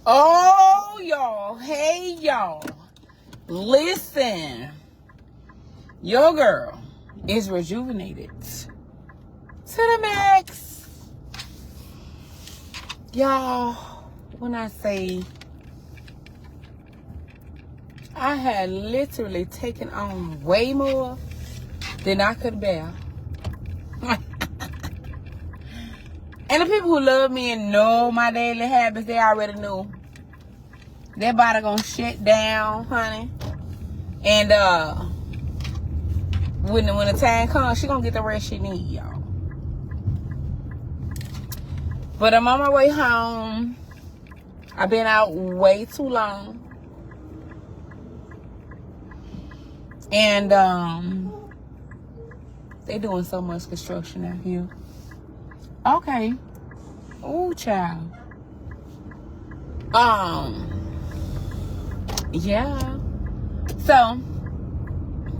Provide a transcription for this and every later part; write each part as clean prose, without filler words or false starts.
Oh, y'all. Hey, y'all. Listen. Your girl is rejuvenated to the max. Y'all, when I say I had literally taken on way more than I could bear. And the people who love me and know my daily habits, they already knew. That body gonna shut down, honey. And when the time comes, she gonna get the rest she need, y'all. But I'm on my way home. I've been out way too long. And they doing so much construction out here. Okay. Ooh, child. Yeah. So,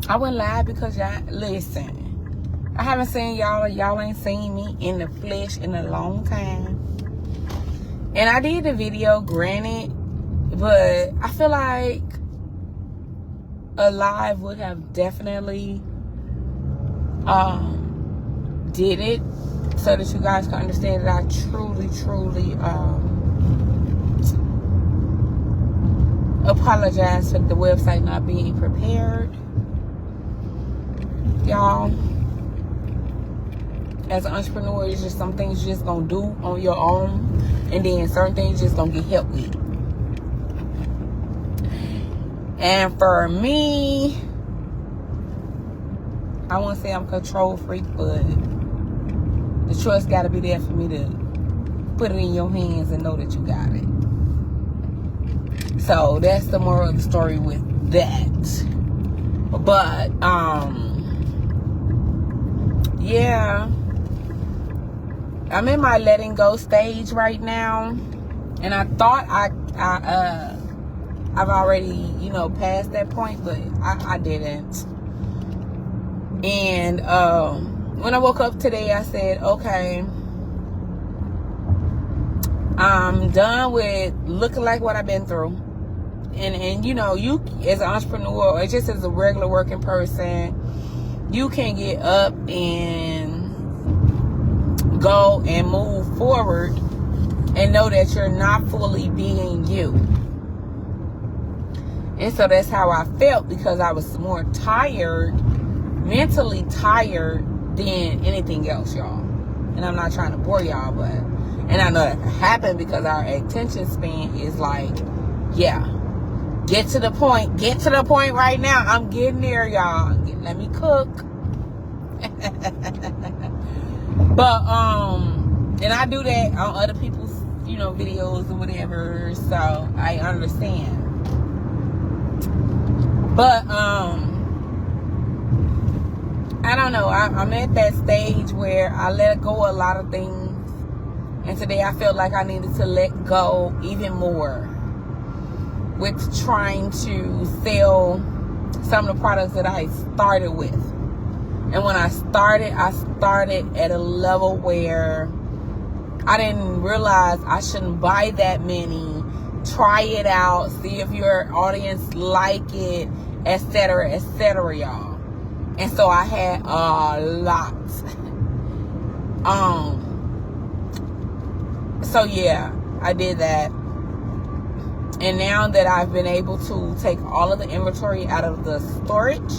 I went live because y'all, listen, I haven't seen y'all, y'all ain't seen me in the flesh in a long time. And I did the video, granted, but I feel like a live would have definitely did it so that you guys can understand that I truly apologize for the website not being prepared. Y'all, as an entrepreneur, it's just some things you just gonna do on your own, and then certain things you just gonna get help with. And for me, I won't say I'm a control freak, but the choice gotta be there for me to put it in your hands and know that you got it. So that's the moral of the story with that. But yeah, I'm in my letting go stage right now, and I thought I've already, passed that point, but I didn't. And when I woke up today, I said, okay, I'm done with looking like what I've been through. And you as an entrepreneur or just as a regular working person, you can get up and go and move forward and know that you're not fully being you. And so that's how I felt, because I was more tired, mentally tired than anything else, y'all. And I'm not trying to bore y'all, but, and I know that can happen because our attention span is like, yeah, get to the point right now. I'm getting there, y'all. Let me cook. But and I do that on other people's videos or whatever, so I understand. But I don't know, I'm at that stage where I let go a lot of things, and today I felt like I needed to let go even more with trying to sell some of the products that I started with. And when I started at a level where I didn't realize I shouldn't buy that many. Try it out, see if your audience like it, etc., y'all. And so I had a lot. So yeah, I did that. And now that I've been able to take all of the inventory out of the storage,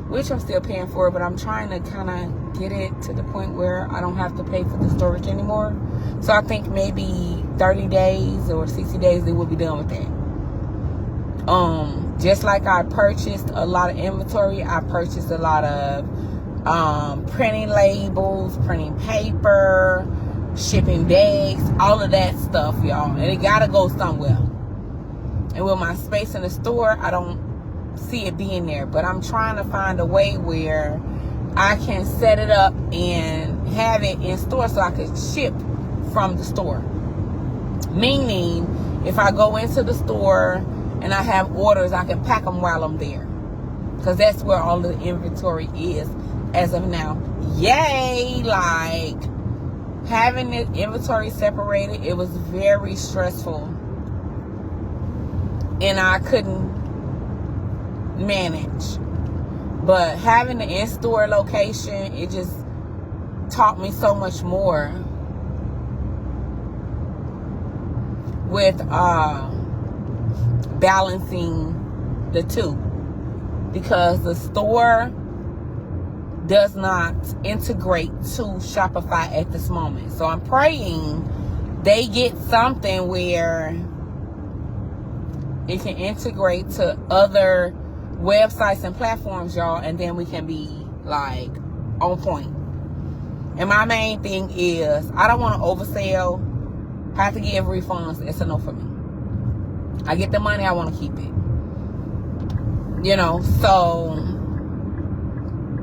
which I'm still paying for, but I'm trying to kind of get it to the point where I don't have to pay for the storage anymore. So I think maybe 30 days or 60 days they will be done with that. Just like I purchased a lot of inventory, I purchased a lot of printing labels, printing paper, shipping bags, all of that stuff, y'all. And it gotta go somewhere. And with my space in the store, I don't see it being there. But I'm trying to find a way where I can set it up and have it in store so I can ship from the store. Meaning, if I go into the store and I have orders, I can pack them while I'm there. Because that's where all the inventory is as of now. Yay! Like, having the inventory separated, it was very stressful. And I couldn't manage. But having the in-store location, it just taught me so much more with balancing the two, because the store does not integrate to Shopify at this moment. So I'm praying they get something where it can integrate to other websites and platforms, y'all, and then we can be like on point. And my main thing is I don't want to oversell, have to give refunds. It's a no for me. I get the money, I want to keep it. You know, so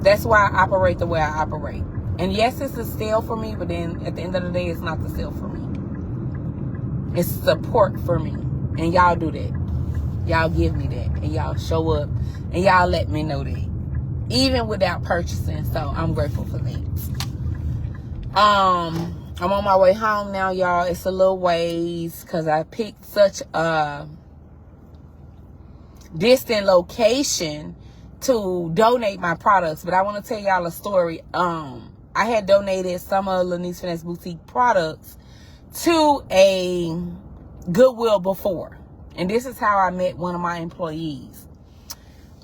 that's why I operate the way I operate. And yes, it's a sale for me, but then at the end of the day, it's not the sale for me. It's support for me. And y'all do that. Y'all give me that. And y'all show up. And y'all let me know that. Even without purchasing. So I'm grateful for that. I'm on my way home now, y'all. It's a little ways because I picked such a distant location to donate my products. But I want to tell y'all a story. I had donated some of Lanice Finesse Boutique products to a Goodwill before. And this is how I met one of my employees.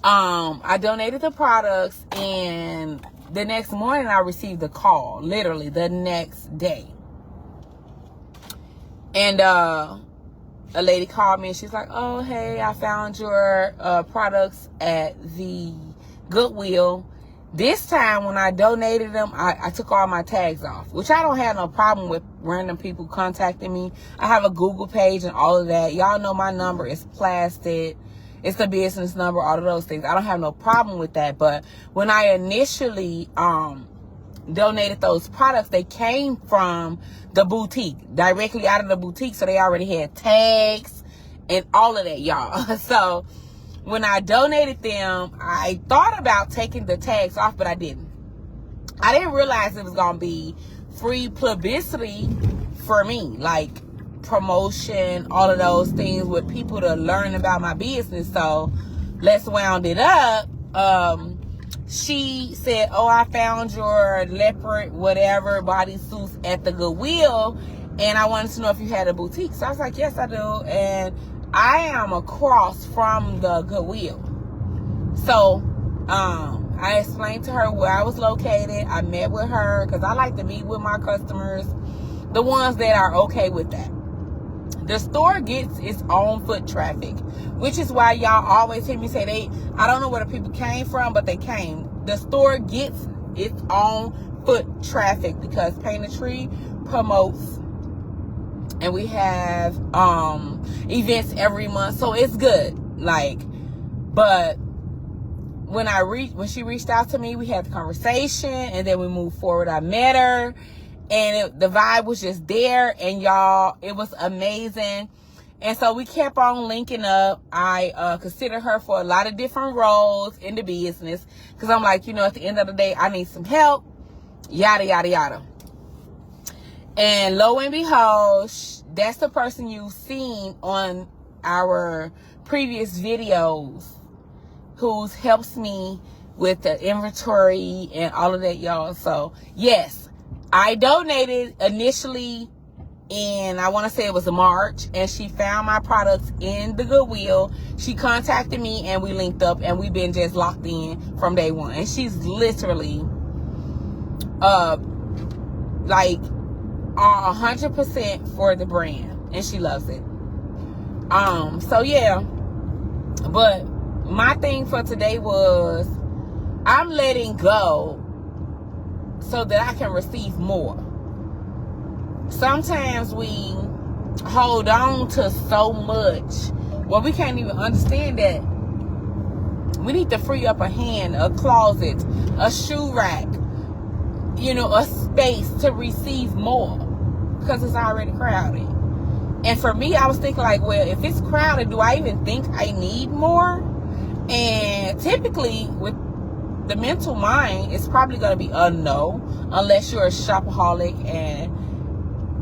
I donated the products, and the next morning I received a call, literally the next day. And a lady called me and she's like, oh, hey, I found your products at the Goodwill. This time when I donated them, I took all my tags off, which I don't have no problem with random people contacting me. I have a Google page and all of that. Y'all know my number is Plastic. It's the business number, all of those things. I don't have no problem with that. But when I initially donated those products, they came from the boutique, directly out of the boutique. So they already had tags and all of that, y'all. So when I donated them, I thought about taking the tags off, but I didn't. I didn't realize it was going to be free publicity for me, like promotion, all of those things with people to learn about my business. So let's wound it up. She said, oh, I found your leopard, whatever, bodysuits at the Goodwill, and I wanted to know if you had a boutique. So I was like, yes, I do. And I am across from the Goodwill. So I explained to her where I was located. I met with her because I like to meet with my customers, the ones that are okay with that. The store gets its own foot traffic, which is why y'all always hear me say I don't know where the people came from, but they came. The store gets its own foot traffic because Paint a Tree promotes, and we have events every month, so it's good. Like, but when she reached out to me, we had the conversation, and then we moved forward. I met her, and the vibe was just there, and y'all, it was amazing. And so we kept on linking up. I considered her for a lot of different roles in the business because I'm like, at the end of the day, I need some help, yada, yada, yada. And lo and behold, that's the person you've seen on our previous videos who helps me with the inventory and all of that, y'all. So, yes, I donated initially in, I want to say it was March, and she found my products in the Goodwill. She contacted me, and we linked up, and we've been just locked in from day one. And she's literally, like, 100% for the brand, and she loves it. So yeah, but my thing for today was I'm letting go so that I can receive more. Sometimes we hold on to so much, well, we can't even understand that we need to free up a hand, a closet, a shoe rack, a space to receive more because it's already crowded. And for me, I was thinking like, well, if it's crowded, do I even think I need more? And typically with the mental mind, it's probably going to be a no, unless you're a shopaholic and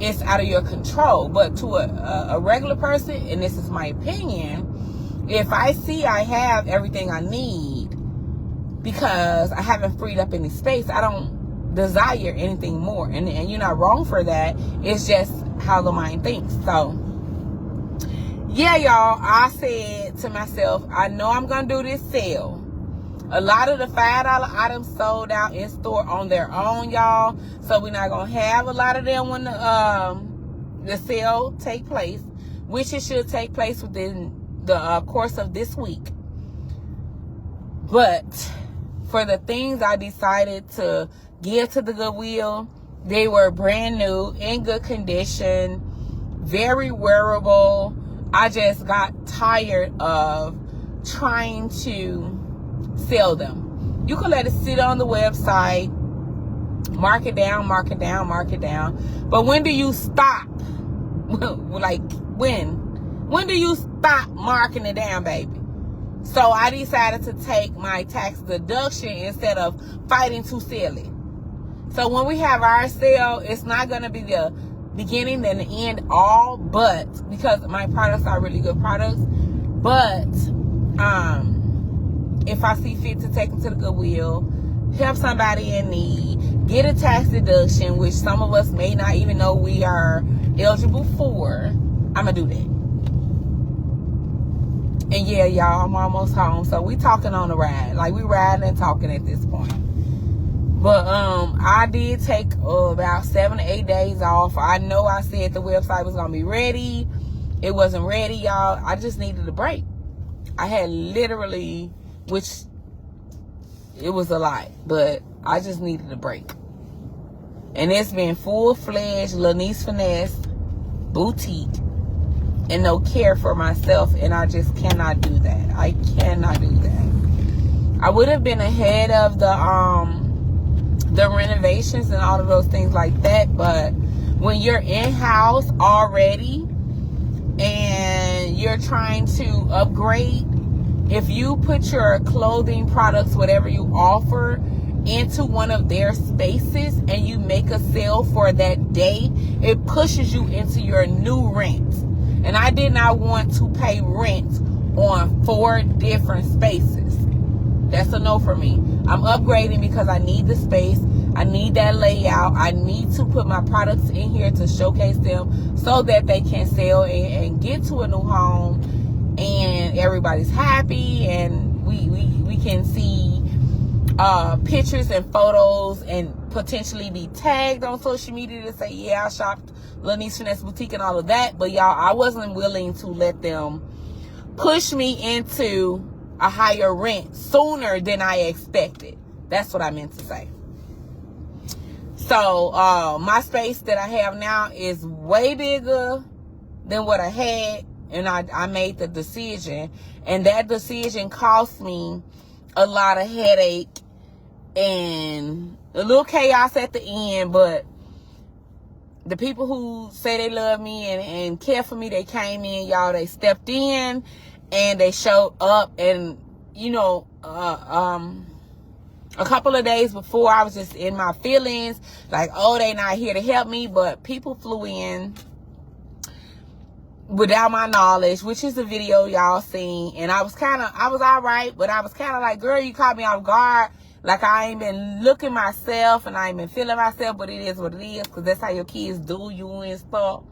it's out of your control. But to a regular person, and this is my opinion, if I see I have everything I need because I haven't freed up any space, I don't desire anything more. And you're not wrong for that. It's just how the mind thinks. So, yeah, y'all, I said to myself, I know I'm going to do this sale. A lot of the $5 items sold out in store on their own, y'all. So we're not going to have a lot of them when the sale take place, which it should take place within the course of this week. But for the things I decided to give to the Goodwill, they were brand new, in good condition, very wearable. I just got tired of trying to sell them. You can let it sit on the website, mark it down, mark it down, mark it down. But when do you stop? Like, when do you stop marking it down, baby? So I decided to take my tax deduction instead of fighting to sell it. So when we have our sale, it's not going to be the beginning and the end all, but because my products are really good products. But if I see fit to take them to the Goodwill, help somebody in need, get a tax deduction, which some of us may not even know we are eligible for, I'm going to do that. And yeah, y'all, I'm almost home. So we talking on the ride. Like, we riding and talking at this point. But I did take about 7 to 8 days off. I know I said the website was going to be ready. It wasn't ready, y'all. I just needed a break. I had literally, which it was a lot, but I just needed a break. And it's been full-fledged Lanice Finesse boutique and no care for myself, and I just cannot do that. I cannot do that. I would have been ahead of the renovations and all of those things like that, but when you're in-house already and you're trying to upgrade, if you put your clothing products, whatever you offer, into one of their spaces and you make a sale for that day, it pushes you into your new rent. And I did not want to pay rent on 4 different spaces. That's a no for me. I'm upgrading because I need the space. I need that layout. I need to put my products in here to showcase them so that they can sell and get to a new home and everybody's happy, and we can see pictures and photos and potentially be tagged on social media to say, yeah, I shopped Lanice Finesse Boutique and all of that. But y'all, I wasn't willing to let them push me into a higher rent sooner than I expected. That's what I meant to say. So my space that I have now is way bigger than what I had, and I made the decision, and that decision cost me a lot of headache and a little chaos at the end. But the people who say they love me and care for me, they came in, y'all. They stepped in and they showed up. And you know, a couple of days before, I was just in my feelings, like, oh, they not here to help me. But people flew in without my knowledge, which is the video y'all seen. And I was all right, but I was kind of like, girl, you caught me off guard. Like, I ain't been looking myself and I ain't been feeling myself, but it is what it is, because that's how your kids do you and stuff.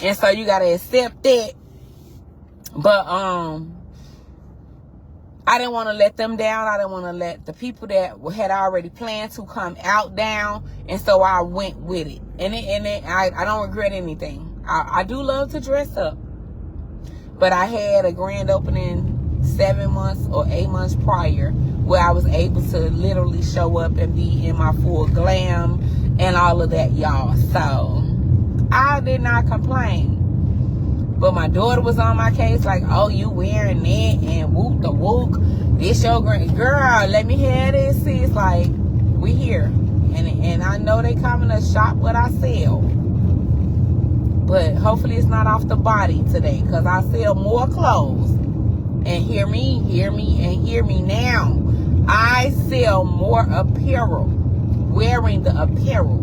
And so you got to accept that. But I didn't want to let them down. I didn't want to let the people that had already planned to come out down. And so I went with it. And I don't regret anything. I do love to dress up. But I had a grand opening 7 months or 8 months prior where I was able to literally show up and be in my full glam and all of that, y'all. So I did not complain. But my daughter was on my case like, oh, you wearing that and whoop the whoop. This your girl, let me hear this. Sis, like, we here. And I know they coming to shop what I sell. But hopefully it's not off the body today, because I sell more clothes. And hear me now. I sell more apparel, wearing the apparel.